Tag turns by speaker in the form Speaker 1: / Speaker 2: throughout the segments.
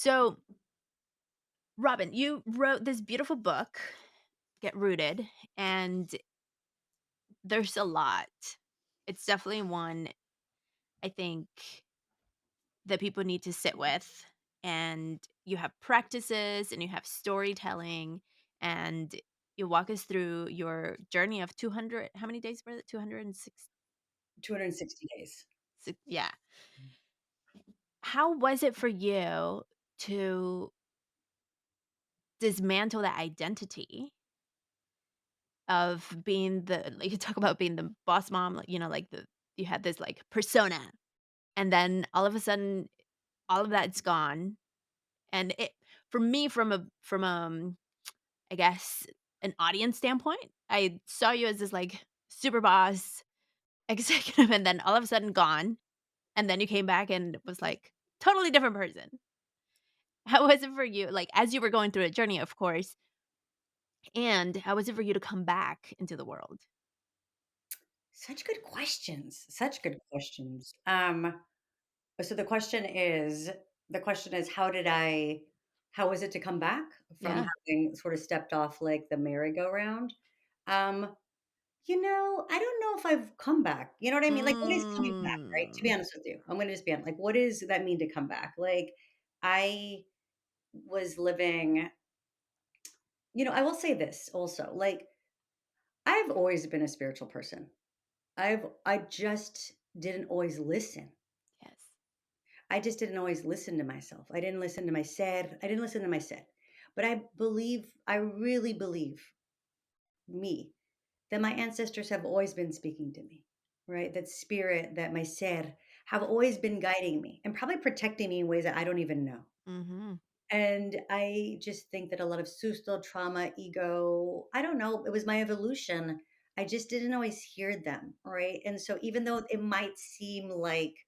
Speaker 1: So, Robin, you wrote this beautiful book, Get Rooted, and there's a lot. It's definitely one I think that people need to sit with. And you have practices and you have storytelling, and you walk us through your journey of 200. How many days were it? 206.
Speaker 2: 260 days.
Speaker 1: Yeah. How was it for you to dismantle that identity of being the, like, you talk about being the boss mom, like, like the you had this like persona, and then all of a sudden all of that's gone. And it, for me, from I guess an audience standpoint, I saw you as this like super boss executive, and then all of a sudden gone, and then you came back and it was like totally different person. How was it for you, like, as you were going through a journey, of course, and how was it for you to come back into the world?
Speaker 2: Such good questions. Such good questions. So the question is how was it to come back from
Speaker 1: Yeah.
Speaker 2: having sort of stepped off like the merry-go-round? Um, I don't know if I've come back. You know what I mean? Like, what is coming back, right? To be
Speaker 1: Mm.
Speaker 2: honest with you, I'm gonna just be honest. Like, what does that mean to come back? Like, I was living, I will say this also, like, I've always been a spiritual person. I just didn't always listen.
Speaker 1: Yes.
Speaker 2: I just didn't always listen to myself. I didn't listen to my said. I didn't listen to my said. But I really believe me, that my ancestors have always been speaking to me, right? That spirit, that my said have always been guiding me and probably protecting me in ways that I don't even know.
Speaker 1: Mhm.
Speaker 2: And I just think that a lot of susto, trauma, ego, I don't know, it was my evolution. I just didn't always hear them, right? And so even though it might seem like,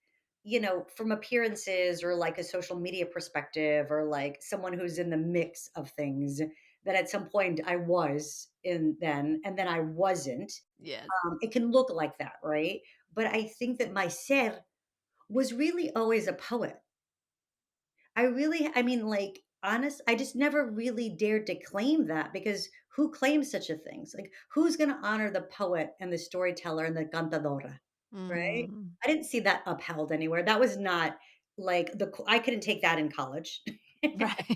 Speaker 2: from appearances or like a social media perspective or like someone who's in the mix of things, that at some point I was in then and then I wasn't.
Speaker 1: Yes.
Speaker 2: It can look like that, right? But I think that my ser was really always a poet. I mean, like, I just never really dared to claim that because who claims such a thing? Like, who's gonna honor the poet and the storyteller and the cantadora, right?
Speaker 1: Mm.
Speaker 2: I didn't see that upheld anywhere. That was not like I couldn't take that in college.
Speaker 1: Right.